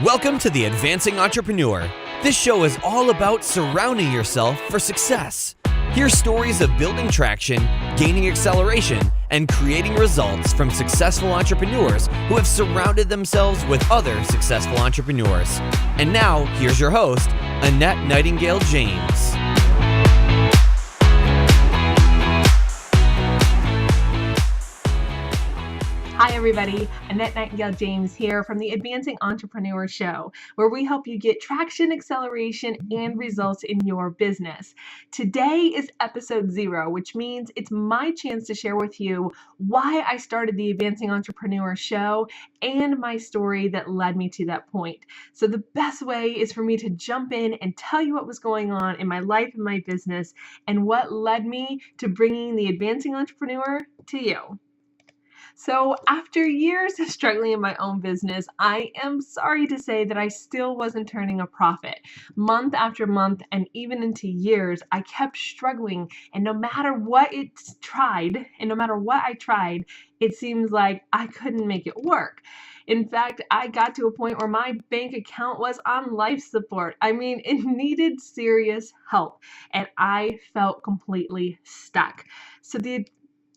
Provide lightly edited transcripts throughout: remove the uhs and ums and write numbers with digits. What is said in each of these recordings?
Welcome to the Advancing Entrepreneur. This show is all about surrounding yourself for success. Hear stories of building traction, gaining acceleration, and creating results from successful entrepreneurs who have surrounded themselves with other successful entrepreneurs. And now, here's your host, Annette Nightengale James. Hi everybody, Annette Nightengale James here from the Advancing Entrepreneur Show, where we help you get traction, acceleration, and results in your business. Today is episode 0, which means it's my chance to share with you why I started the Advancing Entrepreneur Show and my story that led me to that point. So the best way is for me to jump in and tell you what was going on in my life and my business and what led me to bringing the Advancing Entrepreneur to you. So after years of struggling in my own business, I am sorry to say that I still wasn't turning a profit. Month after month and even into years, I kept struggling, and no matter what I tried, it seems like I couldn't make it work. In fact, I got to a point where my bank account was on life support. I mean, it needed serious help, and I felt completely stuck. So the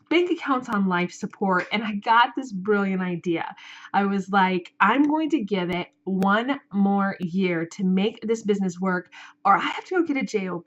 bank accounts on life support, and I got this brilliant idea. I was like, I'm going to give it one more year to make this business work, or I have to go get a job.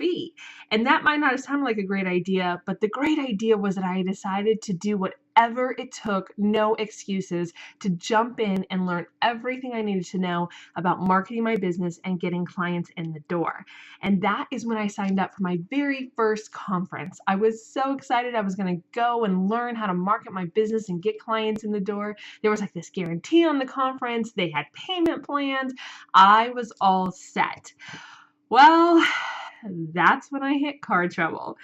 And that might not have sounded like a great idea, but the great idea was that I decided to do whatever it took, no excuses, to jump in and learn everything I needed to know about marketing my business and getting clients in the door. And that is when I signed up for my very first conference. I was so excited. I was going to go and learn how to market my business and get clients in the door. There was like this guarantee on the conference. They had payment plans. I was all set. Well, that's when I hit car trouble.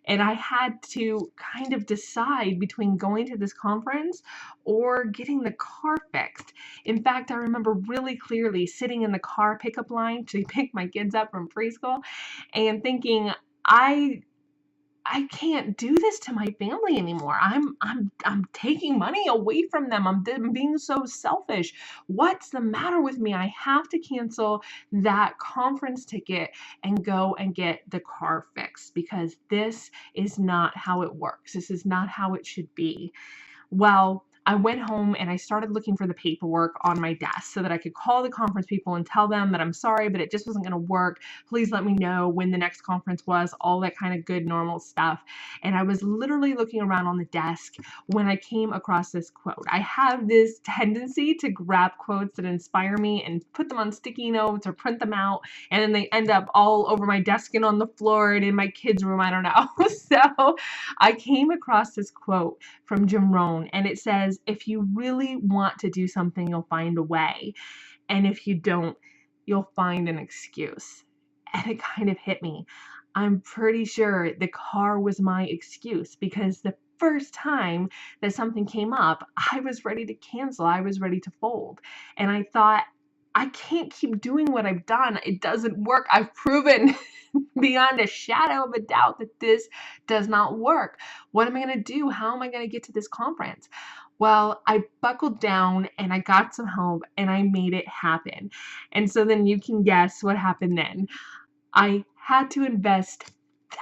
And I had to kind of decide between going to this conference or getting the car fixed. In fact, I remember really clearly sitting in the car pickup line to pick my kids up from preschool and thinking, I can't do this to my family anymore. I'm taking money away from them. I'm being so selfish. What's the matter with me? I have to cancel that conference ticket and go and get the car fixed because this is not how it works. This is not how it should be. Well, I went home and I started looking for the paperwork on my desk so that I could call the conference people and tell them that I'm sorry, but it just wasn't going to work. Please let me know when the next conference was, all that kind of good, normal stuff. And I was literally looking around on the desk when I came across this quote. I have this tendency to grab quotes that inspire me and put them on sticky notes or print them out, and then they end up all over my desk and on the floor and in my kids' room. I don't know. So I came across this quote from Jim Rohn, and it says, if you really want to do something, you'll find a way. And if you don't, you'll find an excuse. And it kind of hit me. I'm pretty sure the car was my excuse because the first time that something came up, I was ready to cancel. I was ready to fold. And I thought, I can't keep doing what I've done. It doesn't work. I've proven beyond a shadow of a doubt that this does not work. What am I going to do? How am I going to get to this conference? Well, I buckled down and I got some help and I made it happen. And so then you can guess what happened then. I had to invest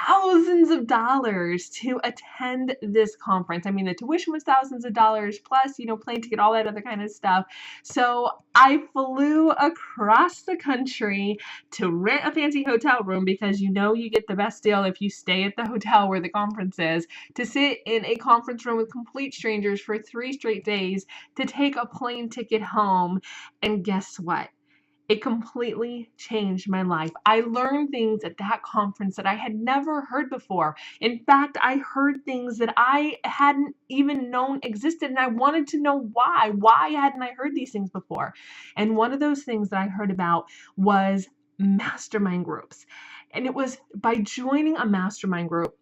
thousands of dollars to attend this conference. I mean, the tuition was thousands of dollars plus, plane ticket, all that other kind of stuff. So I flew across the country to rent a fancy hotel room because you get the best deal if you stay at the hotel where the conference is, to sit in a conference room with complete strangers for 3 straight days, to take a plane ticket home. And guess what? It completely changed my life. I learned things at that conference that I had never heard before. In fact, I heard things that I hadn't even known existed, and I wanted to know why. Why hadn't I heard these things before? And one of those things that I heard about was mastermind groups. And it was by joining a mastermind group.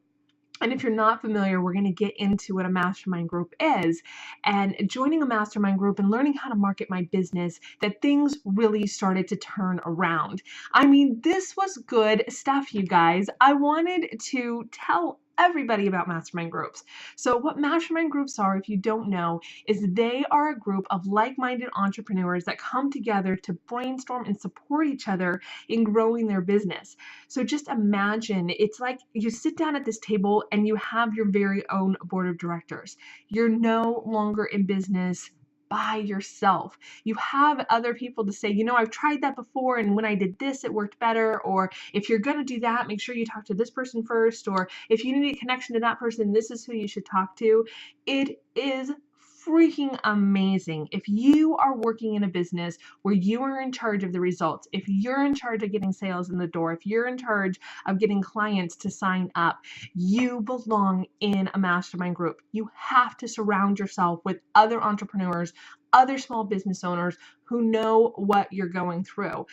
And if you're not familiar, we're going to get into what a mastermind group is, and joining a mastermind group and learning how to market my business, that things really started to turn around. I mean, this was good stuff, you guys. I wanted to tell everybody about mastermind groups. So what mastermind groups are, if you don't know, is they are a group of like-minded entrepreneurs that come together to brainstorm and support each other in growing their business. So just imagine, it's like you sit down at this table and you have your very own board of directors. You're no longer in business by yourself. You have other people to say, I've tried that before, and when I did this, it worked better. Or if you're going to do that, make sure you talk to this person first. Or if you need a connection to that person, this is who you should talk to. It is freaking amazing. If you are working in a business where you are in charge of the results, if you're in charge of getting sales in the door, if you're in charge of getting clients to sign up, you belong in a mastermind group. You have to surround yourself with other entrepreneurs, other small business owners who know what you're going through.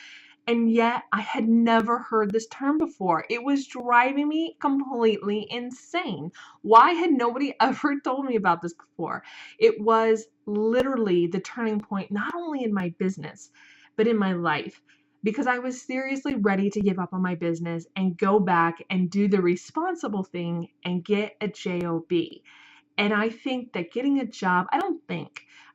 And yet I had never heard this term before. It was driving me completely insane. Why had nobody ever told me about this before? It was literally the turning point, not only in my business, but in my life. Because I was seriously ready to give up on my business and go back and do the responsible thing and get a job. And I think that getting a job,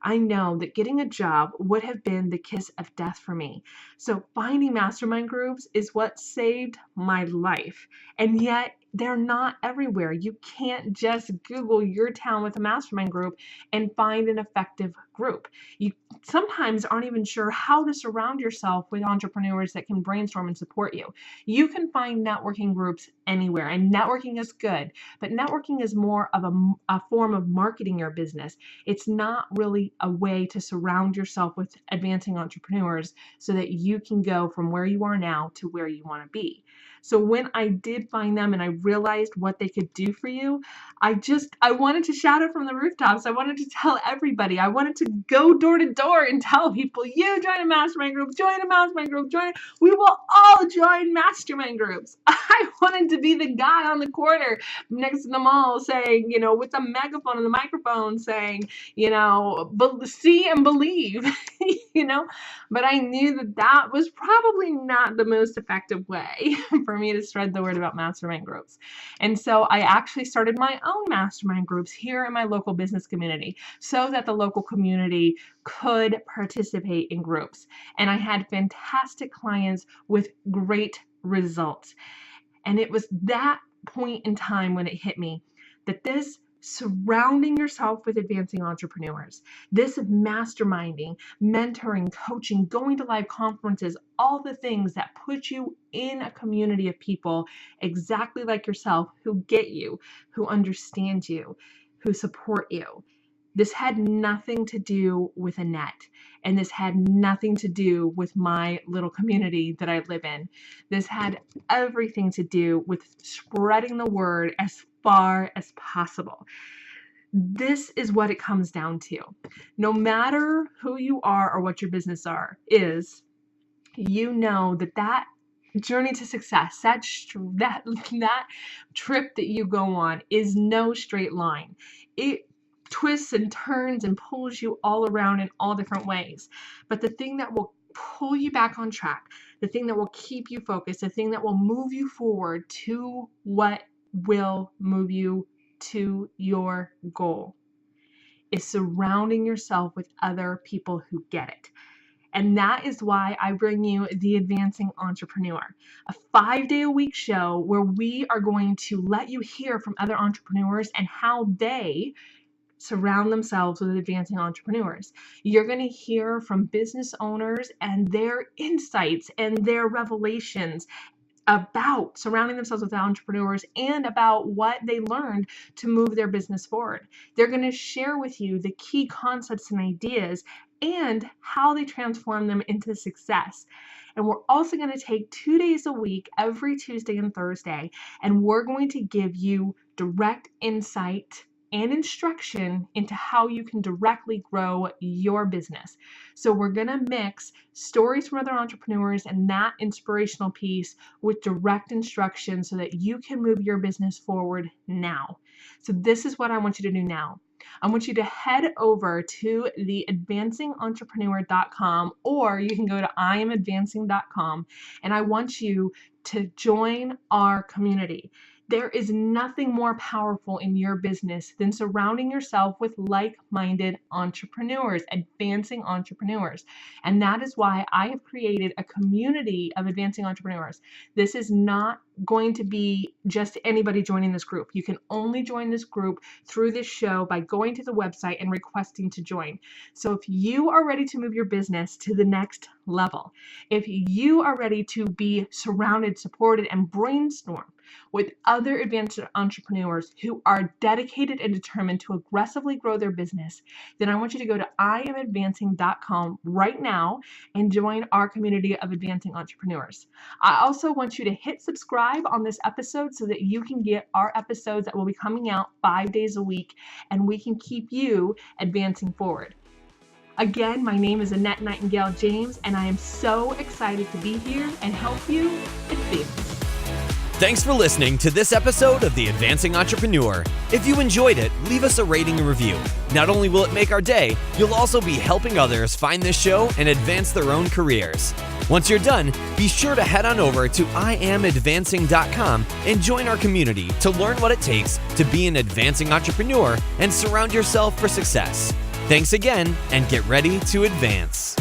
I know that getting a job would have been the kiss of death for me. So finding mastermind groups is what saved my life. And yet they're not everywhere. You can't just Google your town with a mastermind group and find an effective group. You sometimes aren't even sure how to surround yourself with entrepreneurs that can brainstorm and support you. You can find networking groups anywhere, and networking is good. But networking is more of a form of marketing your business. It's not really a way to surround yourself with advancing entrepreneurs so that you can go from where you are now to where you want to be. So when I did find them and I realized what they could do for you, I wanted to shout it from the rooftops. I wanted to tell everybody. I wanted to go door to door and tell people, you join a mastermind group, we will all join mastermind groups. I wanted to be the guy on the corner next to the mall saying, with the megaphone and the microphone saying, see and believe, but I knew that was probably not the most effective way for me to spread the word about mastermind groups. And so I actually started my own mastermind groups here in my local business community so that the local community could participate in groups. And I had fantastic clients with great results. And it was that point in time when it hit me that this surrounding yourself with advancing entrepreneurs, this masterminding, mentoring, coaching, going to live conferences, all the things that put you in a community of people exactly like yourself who get you, who understand you, who support you. This had nothing to do with Annette, and this had nothing to do with my little community that I live in. This had everything to do with spreading the word as far as possible. This is what it comes down to. No matter who you are or what your business is, that journey to success, that trip that you go on is no straight line. It twists and turns and pulls you all around in all different ways. But the thing that will pull you back on track, the thing that will keep you focused, the thing that will move you forward to what will move you to your goal is surrounding yourself with other people who get it. And that is why I bring you the Advancing Entrepreneur, a 5-day-a-week show where we are going to let you hear from other entrepreneurs and how they surround themselves with advancing entrepreneurs. You're going to hear from business owners and their insights and their revelations about surrounding themselves with entrepreneurs and about what they learned to move their business forward. They're going to share with you the key concepts and ideas and how they transform them into success. And we're also going to take 2 days a week, every Tuesday and Thursday, and we're going to give you direct insight and instruction into how you can directly grow your business. So we're going to mix stories from other entrepreneurs and that inspirational piece with direct instruction so that you can move your business forward now. So this is what I want you to do now. I want you to head over to the advancingentrepreneur.com, or you can go to iamadvancing.com, and I want you to join our community. There is nothing more powerful in your business than surrounding yourself with like-minded entrepreneurs, advancing entrepreneurs. And that is why I have created a community of advancing entrepreneurs. This is not going to be just anybody joining this group. You can only join this group through this show by going to the website and requesting to join. So if you are ready to move your business to the next level, if you are ready to be surrounded, supported, and brainstorm with other advanced entrepreneurs who are dedicated and determined to aggressively grow their business, then I want you to go to iamadvancing.com right now and join our community of advancing entrepreneurs. I also want you to hit subscribe on this episode so that you can get our episodes that will be coming out 5 days a week, and we can keep you advancing forward. Again, my name is Annette Nightengale James, and I am so excited to be here and help you advance. Thanks for listening to this episode of The Advancing Entrepreneur. If you enjoyed it, leave us a rating and review. Not only will it make our day, you'll also be helping others find this show and advance their own careers. Once you're done, be sure to head on over to iamadvancing.com and join our community to learn what it takes to be an advancing entrepreneur and surround yourself for success. Thanks again, and get ready to advance.